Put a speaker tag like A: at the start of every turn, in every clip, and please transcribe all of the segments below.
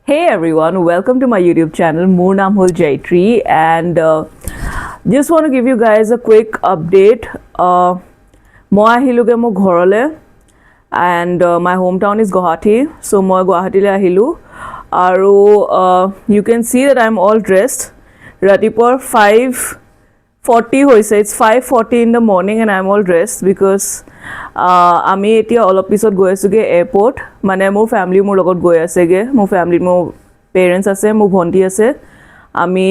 A: Hey everyone, welcome to my YouTube channel. More naam hol Jaitri, and just want to give you guys a quick update. Moi ahiluge mo ghorole, and my hometown is Guwahati, so moi Guwahati le ahilu. Aru you can see that I'm all dressed. Ratipor 5:40 hoise. It's 5:40 in the morning, and I'm all dressed because আমি এতিয়া অলপ পিছত গৈ আছোগে airport মানে মোৰ family মোৰ লগত গৈ আছেগে মোৰ ফ্যামিলি মোৰ পেৰেন্টস আছে মোৰ ভন্টি আছে আমি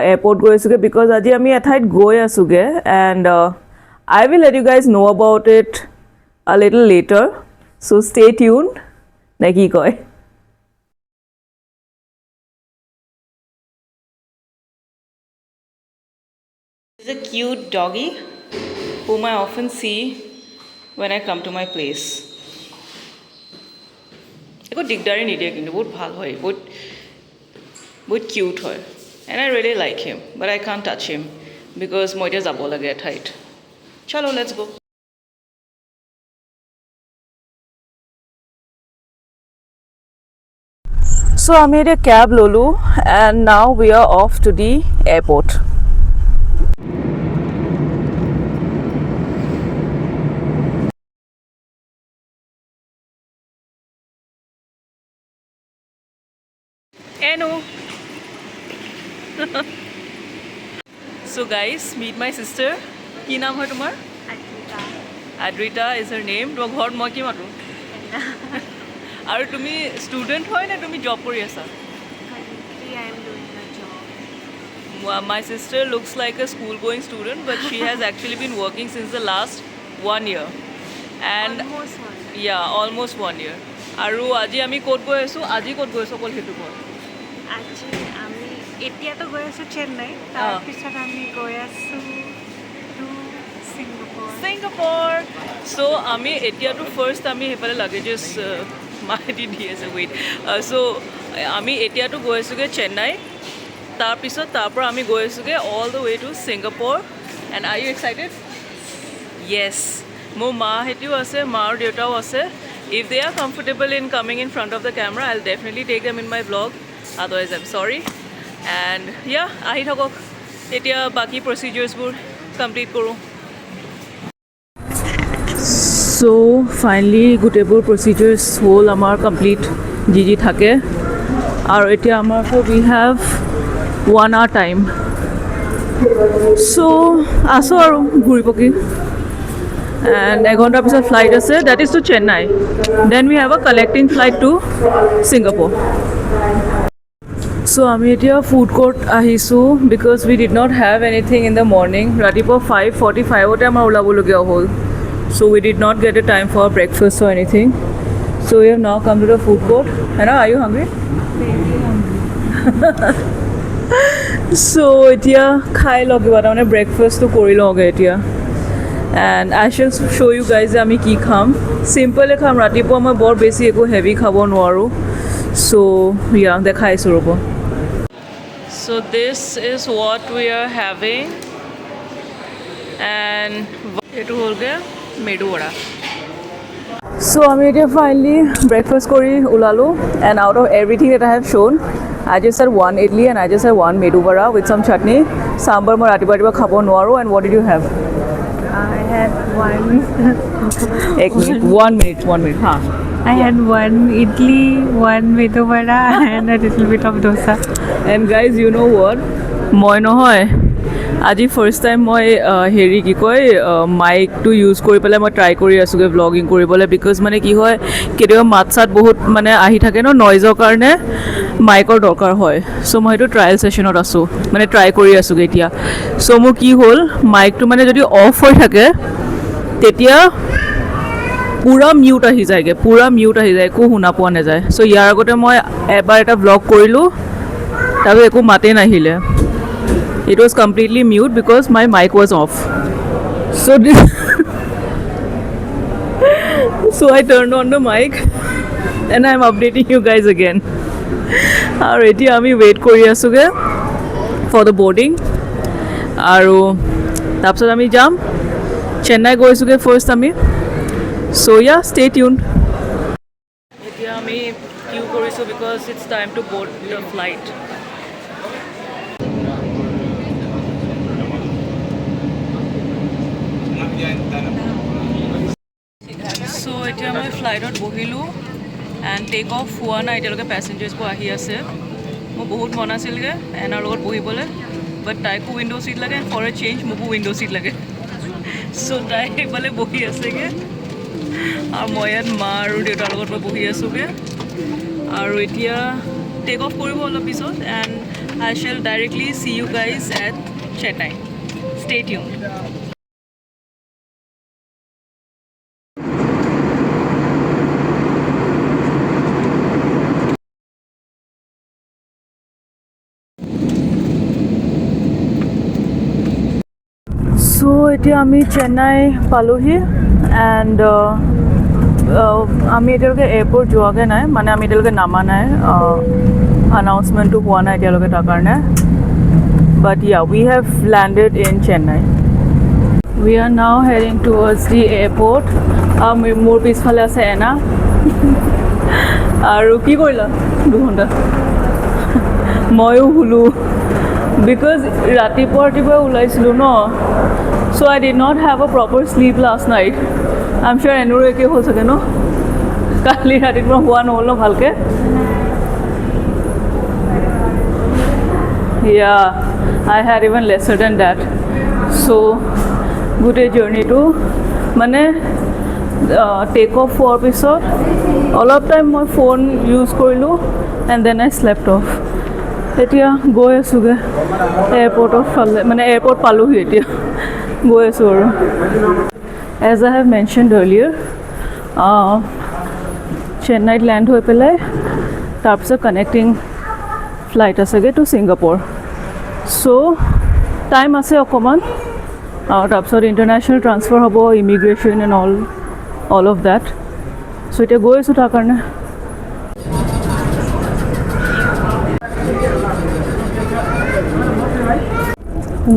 A: এয়াৰপোৰ্ট গৈ আছোগে বিকজ আজি আমি এঠাইত গৈ আছোগে and I will let you guys know about it a little later, so stay tuned. নে কি কয় This is a cute doggy whom I often see when I come to my place. একো দিগদাৰি নিদিয়ে কিন্তু বহুত ভাল হয় বহুত কিউট হয় and I really like him but I can't touch him because মই এতিয়া যাব লাগে ঠাইত চলো let's go so আমি এতিয়া cab ললো and now we are off to the airport. Enu. So guys, meet my sister. কি নাম হয় তোমাৰ? Adrita. Adrita is her name. তোমাৰ ঘৰত মই কি মাতো? আৰু তুমি ষ্টুডেন্ট হয় নে তুমি জব কৰি আছা?
B: Currently I am doing a job.
A: My sister looks like a school going student but she has actually been working since the last 1 year. And
B: Almost 1 year.
A: yeah, almost 1 year. আৰু আজি আমি ক'ত গৈ আছো? আজি ক'ত গৈ আছো কল হেতু কল?
B: আজি আমি এতিয়াতো গৈ আছো চেন্নাই তাৰপিছত আমি গৈ আছো টু
A: সিংগাপুৰ সো আমি এতিয়াতো ফাৰ্ষ্ট আমি হেফালে লাগেজেছ মাইটি দি আছে ৱেইট সো আমি এতিয়াতো গৈ আছোগে চেন্নাই তাৰপিছত তাৰপৰা আমি গৈ আছোগে all the way to Singapore and are you excited yes মোৰ মাহেঁতিও আছে মা আৰু দেউতাও আছে if they are comfortable in coming in front of the camera I'll definitely take them in my vlog otherwise I'm sorry and yeah ahi thakok etia baki procedures bur complete koru so finally gutebur procedures whole amar complete jiji thake aru etia amar we have 1 hour time so aso aru ghuri poki and egonta pisot flight ase that is to Chennai then we have a collecting flight to Singapore so ami etia food court ahisu because we did not have anything in the morning ratipo 5:45 ote amar ulabologia hol so we did not get a time for breakfast or anything so we have now come to the food court and are you hungry
B: very hungry
A: so etia khai logiba ta mane breakfast to kori loge etia and I shall show you guys ami ki kham simple e kham ratipo moi bor beshi eko heavy khabo noaru so yeah dekhai asu robo so this is what we are having and etu hol ge medu vada so ami etia finally breakfast kori ulalu and out of everything that I have shown I just had one idli and I just had one medu vada with some chutney sambar moi ratipa khabo noaru and what did you have
B: I had one
A: 1 minute ha
B: I had one idli one medu vada and a little bit of dosa
A: and guys you know what moi nohoy আজি first time মই হেৰি কি কয় মাইকটো use কৰি পেলাই মই try কৰি আছোগে ব্লগিং কৰিবলৈ বিকজ মানে কি হয় কেতিয়াবা মাত চাত বহুত মানে আহি থাকে ন নইজৰ কাৰণে মাইকৰ দৰকাৰ হয় চ' মই সেইটো ট্ৰায়েল ছেশ্যনত আছোঁ মানে ট্ৰাই কৰি আছোগে এতিয়া চ' মোৰ কি হ'ল মাইকটো মানে যদি অফ হৈ থাকে তেতিয়া পুৰা মিউট আহি যায়গৈ একো শুনা পোৱা নাযায় চ' ইয়াৰ আগতে মই এবাৰ এটা ব্লগ কৰিলোঁ তাৰপিছত একো মাতেই নাহিলে it was completely mute because my mic was off so I turned on the mic and I'm updating you guys again aru etia ami wait kori asuge for the boarding aru tapsot ami jam Chennai goisuge first ami so yeah stay tuned etia ami queue কৰিছোঁ because it's time to board the flight. চ' এতিয়া মই ফ্লাইটত বহিলোঁ and take off হোৱা নাই এতিয়ালৈকে পেছেঞ্জাৰ্ছবোৰ আহি আছে. মোৰ বহুত মন আছিলগৈ এনাৰ লগত বহিবলৈ বাট তাইকো উইণ্ড' ছিট লাগে এণ্ড ফৰ এ চেঞ্জ মোকো উইণ্ড' ছিট লাগে. চ' তাই সেইফালে বহি আছেগৈ আৰু মই ইয়াত মা আৰু দেউতাৰ লগত মই বহি আছোঁগৈ. আৰু এতিয়া টেক অফ কৰিব অলপ পিছত and I shall directly C U guys at Chennai. Stay tune. চ' এতিয়া আমি চেন্নাই পালোহি এণ্ড আমি এতিয়ালৈকে এয়াৰপৰ্ট যোৱাগৈ নাই মানে আমি এতিয়ালৈকে নামা নাই. আনাউন্সমেণ্টটো হোৱা নাই এতিয়ালৈকে তাৰ কাৰণে. But yeah we have landed in Chennai. We are now heading towards the airport. মোৰ পিছফালে আছে এনা. আৰু কি কৰিলা 2 ঘণ্টা? ময়ো শুলোঁ বিকজ ৰাতিপুৱা ওলাইছিলোঁ ন. So' I did not have a proper sleep last night. I am sure এনোৰো একেই হ'ল চাগে ন? কালি ৰাতিপুৱা হোৱা নহ'ল ন ভালকৈ? Yeah I had even lesser than that. চ' গোটেই জাৰ্ণিটো মানে টেক অফ হোৱাৰ পিছত অলপ টাইম মই ফোন ইউজ কৰিলোঁ and then I slept off. এতিয়া গৈ আছোঁগৈ এয়াৰপৰ্টৰ ফালে মানে এয়াৰপৰ্ট পালোহি এতিয়া গৈ আছোঁ আৰু. এজ আই হেভ মেনশ্যনড আৰ্লিয়াৰ চেন্নাইত লেণ্ড হৈ পেলাই তাৰপিছত কানেক্টিং ফ্লাইট আছেগৈ টু ছিংগাপুৰ. চ' টাইম আছে অকণমান. তাৰপিছত ইণ্টাৰনেশ্যনেল ট্ৰান্সফাৰ হ'ব immigration and all of that. চ' এতিয়া গৈ আছোঁ তাৰ কাৰণে.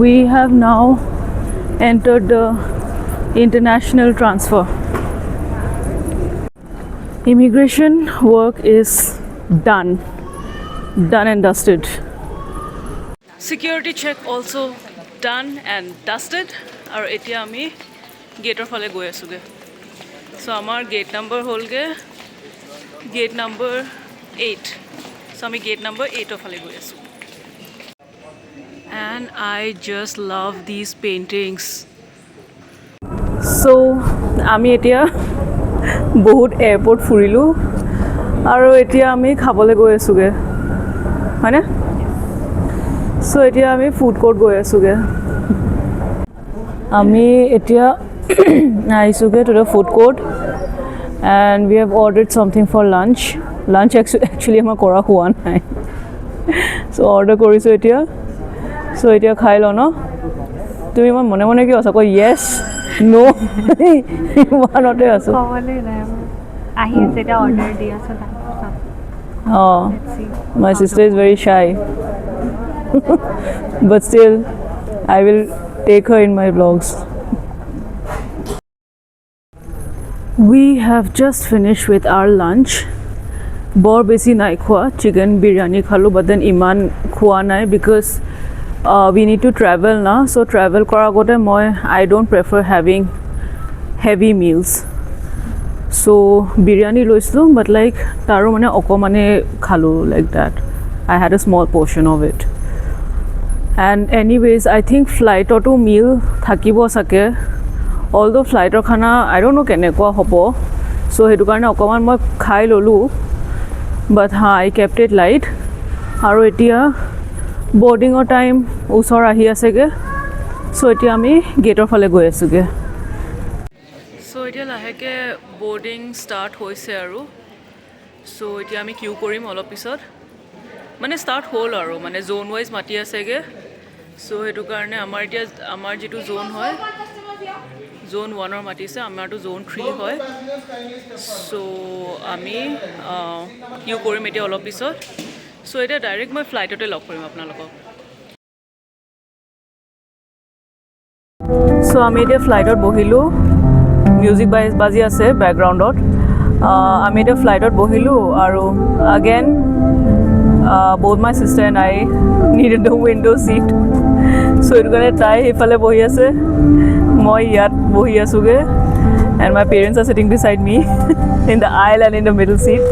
A: We have now entered the international transfer. Immigration work is done and dusted. Security check also done and dusted. আৰু এতিয়া আমি গেটৰ ফালে গৈ আছোঁগৈ. চ' আমাৰ গেট নম্বৰ হ'লগৈ গেট নম্বৰ 8. চ' আমি গেট নম্বৰ 8ৰ ফালে গৈ আছোঁ. And I just love these paintings. So আমি এতিয়া বহুত এয়াৰপৰ্ট ফুৰিলোঁ আৰু এতিয়া আমি খাবলৈ গৈ আছোঁগৈ হয়নে? চ' এতিয়া আমি ফুড কোৰ্ট গৈ আছোঁগৈ. আমি এতিয়া আহিছোঁগৈ to the food court and we have ordered something for lunch. Lunch actually আমাৰ কৰা হোৱা নাই. চ' অৰ্ডাৰ কৰিছোঁ এতিয়া. চ' এতিয়া খাই লওঁ ন? তুমি মই মনে মনে কি আছা? কৈ য়েছ ন' ইমানতে আছোঁ. অঁ মাই sister is very shy but still I will take her in my vlogs. We have just finished with our lunch. বৰ বেছি নাই খোৱা. চিকেন বিৰিয়ানী খালোঁ বাট দেন ইমান খোৱা নাই because we need to travel না. so travel কৰাৰ আগতে মই I don't prefer having heavy meals. so biryani লৈছিলোঁ but like তাৰো মানে অকণমানে খালোঁ like that. I had a small portion of it. and anyways I think ফ্লাইটতো মিল থাকিব চাগে. although ফ্লাইটৰ খানা I don't know কেনেকুৱা হ'ব. so সেইটো কাৰণে অকণমান মই খাই ল'লোঁ but I kept it light. আৰু এতিয়া বৰ্ডিঙৰ টাইম ওচৰ আহি আছেগৈ. চ' এতিয়া আমি গেটৰ ফালে গৈ আছোঁগৈ. চ' এতিয়া লাহেকৈ বৰ্ডিং ষ্টাৰ্ট হৈছে আৰু. চ' এতিয়া আমি কিউ কৰিম অলপ পিছত. মানে ষ্টাৰ্ট হ'ল আৰু মানে জ'ন ৱাইজ মাতি আছেগৈ. চ' সেইটো কাৰণে আমাৰ যিটো জ'ন হয় জ'ন 1ৰ মাতিছে, আমাৰতো জ'ন 3 হয়. চ' আমি কিউ কৰিম এতিয়া অলপ পিছত. চ' এতিয়া ডাইৰেক্ট মই ফ্লাইটতে লগ কৰিম আপোনালোকক. চ' আমি এতিয়া ফ্লাইটত বহিলোঁ. মিউজিক বাজি আছে বেকগ্ৰাউণ্ডত আমি এতিয়া ফ্লাইটত বহিলোঁ আৰু again both my sister and I needed the window seat. So সেইটো কাৰণে তাই সেইফালে বহি আছে, মই ইয়াত বহি আছোঁগৈ, and my parents are sitting beside me in the aisle and in the middle seat.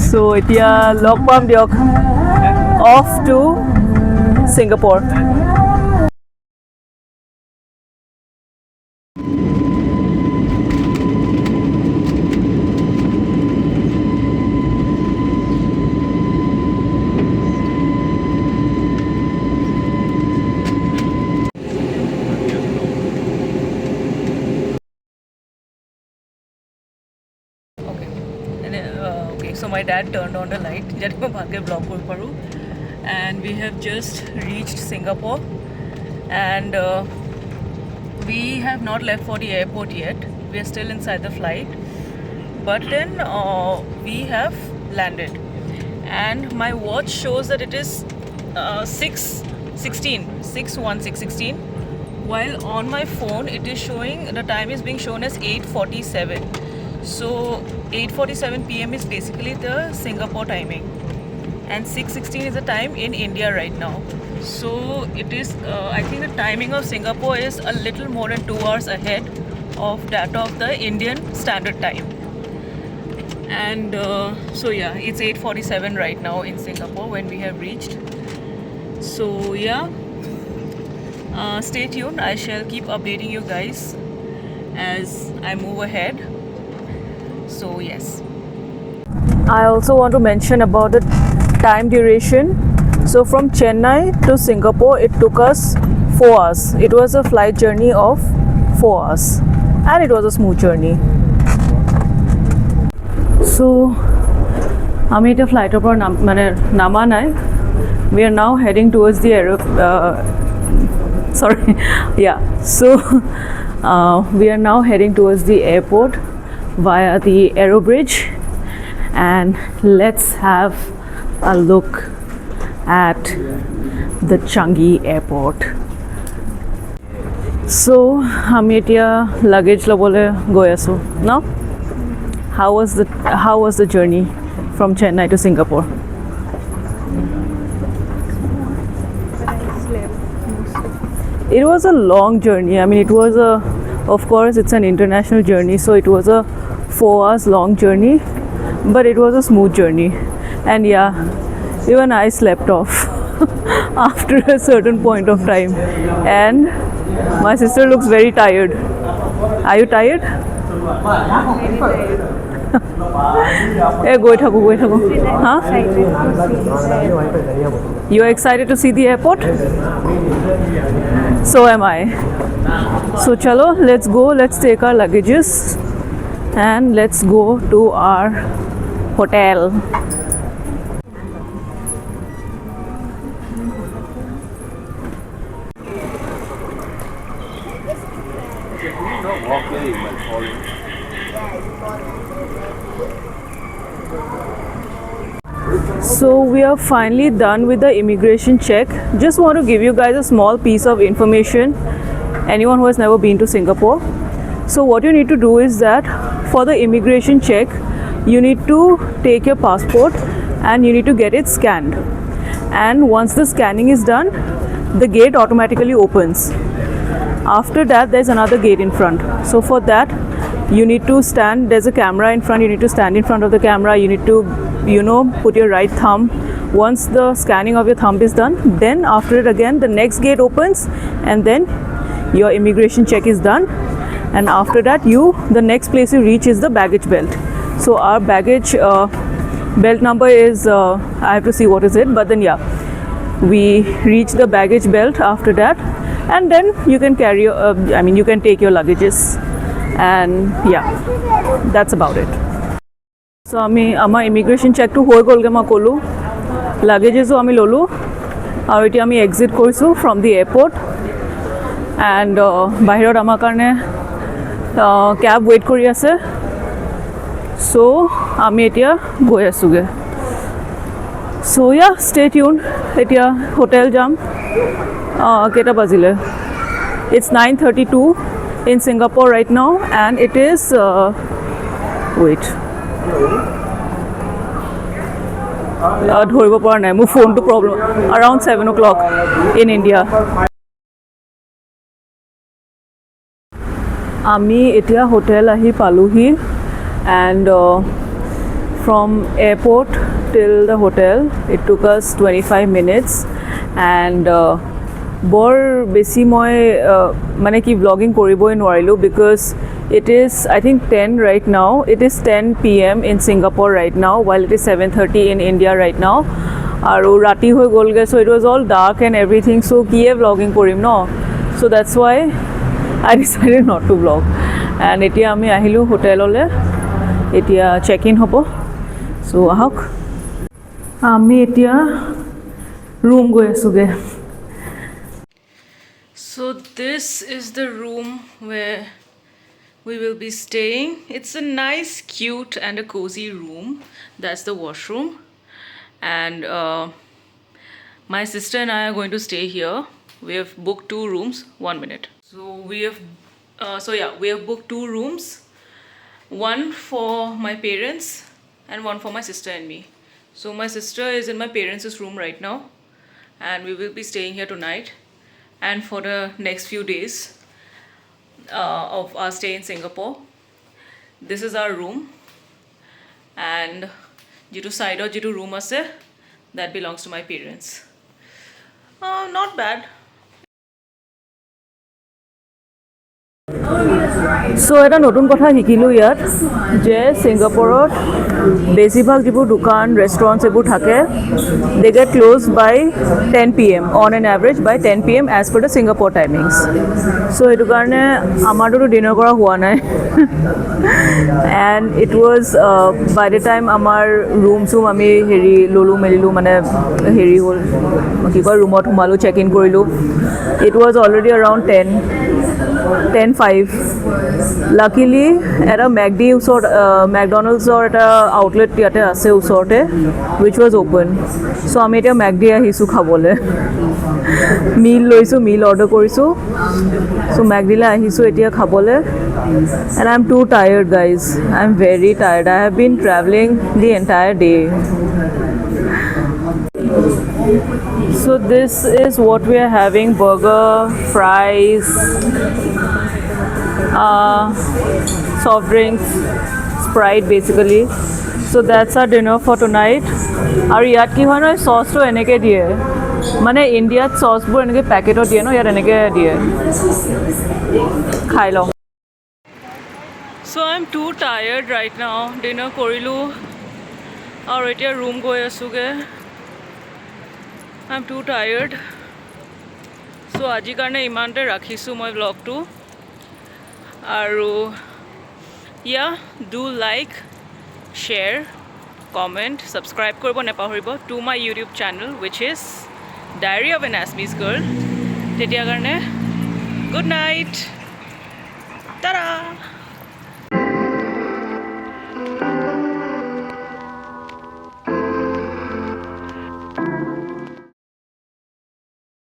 A: So এতিয়া লগ পাম দিয়ক, off to Singapore. Okay, so my dad turned on the light যাতে মই ভালকৈ ব্লগ কৰিব পাৰোঁ, and we have just reached Singapore, and we have not left for the airport yet. We are still inside the flight, but then we have landed, and my watch shows that it is 6:16, while on my phone it is showing, the time is being shown as 8:47. So 8:47 p.m. is basically the Singapore timing, and 6:16 is the time in India right now. So it is, I think the timing of Singapore is a little more than 2 hours ahead of that of the Indian Standard Time. And so yeah, it's 8:47 right now in Singapore when we have reached. So yeah, stay tuned. I shall keep updating you guys as I move ahead. So yes, I also want to mention about the time duration. So from Chennai to Singapore it took us 4 hours. It was a flight journey of 4 hours, and it was a smooth journey. So আমি এটা ফ্লাইটৰ পৰা নামা নাই. We are now heading towards the we are now heading towards the airport via the Aero Bridge, and let's have a look at the Changi airport. So আমি এতিয়া luggage লবলৈ গৈ আছোঁ ন. How was the journey from Chennai to Singapore? It was a long journey. I mean, it was of course it's an international journey, so it was a 4 hours long journey, but it was a smooth journey. And yeah, even I slept off after a certain point of time, and my sister looks very tired. Are you tired? Go থাকো. Huh? You are excited to see the airport? So am I. So chalo, let's go. Let's take our luggages and let's go to our hotel. So we are finally done with the immigration check. Just want to give you guys a small piece of information, anyone who has never been to Singapore. So what you need to do is that for the immigration check, you need to take your passport and you need to get it scanned. And once the scanning is done, the gate automatically opens. After that, there's another gate in front. So for that, you need to stand, there's a camera in front, you need to stand in front of the camera, you need to, put your right thumb. Once the scanning of your thumb is done, then after it again, the next gate opens, and then your immigration check is done. And after that, the next place you reach is the baggage belt. So our baggage belt number is, I have to see what is it, but then yeah, we reach the baggage belt after that, and then you can carry you can take your luggages, and yeah, that's about it. So আমাৰ immigration চেকটো হৈ গ'লগৈ, মই ক'লোঁ লাগেজেছো আমি ল'লোঁ, আৰু এতিয়া আমি এক্সিট কৰিছোঁ ফ্ৰম দি এয়াৰপৰ্ট, এণ্ড বাহিৰত আমাৰ কাৰণে কেব ৱেইট কৰি আছে. চ' আমি এতিয়া গৈ আছোঁগৈ. চ' ইয়া, ষ্টে টিউন. এতিয়া হোটেল যাম. কেইটা বাজিলে? It's 9:32 in Singapore right now, and it is wait ধৰিব পৰা নাই মোৰ ফোনটো problem around 7 o'clock in India আমি এতিয়া হোটেল আহি পালোহি and from airport till the hotel it took us 25 minutes and বৰ বেছি মই মানে কি vlogging কৰিবই নোৱাৰিলোঁ because it is I think 10 right now it is 10 p.m. in Singapore right now while it is 7:30 in India right now আৰু ৰাতি হৈ গ'লগে so it was all dark and everything so কিয়ে vlogging কৰিম ন so that's why I decided not to vlog and এতিয়া আমি আহিলোঁ হোটেললৈ এতিয়া চেক ইন হ'ব so আহক আমি এতিয়া ৰুম গৈ আছোঁগে So this is the room where we will be staying. It's a nice, cute and a cozy room. That's the washroom. And my sister and I are going to stay here. We have booked 2 rooms. 1 minute. So we have booked 2 rooms. One for my parents and one for my sister and me. So my sister is in my parents' room right now. And we will be staying here tonight. And for the next few days of our stay in Singapore. This is our room. And jitu side or jitu room ase, that belongs to my parents. Not bad. So এটা নতুন কথা শিকিলোঁ ইয়াত যে ছিংগাপুৰত বেছিভাগ যিবোৰ দোকান ৰেষ্টুৰেণ্টছ এইবোৰ থাকে they get closed by 10 p.m. on an average by 10 p.m. as per the Singapore timings. So সেইটো কাৰণে আমাৰতো ডিনাৰ কৰা হোৱা নাই and it was by the time আমাৰ ৰুম আমি হেৰি ল'লোঁ মেলিলোঁ মানে হেৰি হ'ল কি কয় ৰুমত সোমালোঁ চেক ইন কৰিলোঁ it was already around 10:05 luckily এটা মেকডি ওচৰত মেকডনাল্ডছৰ এটা আউটলেট ইয়াতে আছে ওচৰতে which was open so আমি এতিয়া মেকডি আহিছোঁ খাবলৈ মিল লৈছোঁ মিল অৰ্ডাৰ কৰিছোঁ so মেকডিলৈ আহিছোঁ এতিয়া খাবলৈ and I'm too tired guys I'm very tired I have been traveling the entire day so this is what we are having burger fries soft drinks Sprite basically so that's our dinner for tonight আৰু ইয়াত কি হয় নহয় চচটো এনেকৈ দিয়ে মানে ইণ্ডিয়াত চচবোৰ এনেকৈ পেকেটত দিয়ে ন ইয়াত এনেকৈ দিয়ে খাই লওঁ so I'm too tired right now dinner কৰিলোঁ আৰু এতিয়া ৰুম গৈ আছোঁগৈ I'm too tired so আজিৰ কাৰণে ইমানতে ৰাখিছোঁ মই vlogটো আৰু do like share comment subscribe কৰিব নাপাহৰিব to my YouTube channel which is Diary of an Assamese Girl তেতিয়া কাৰণে good night tada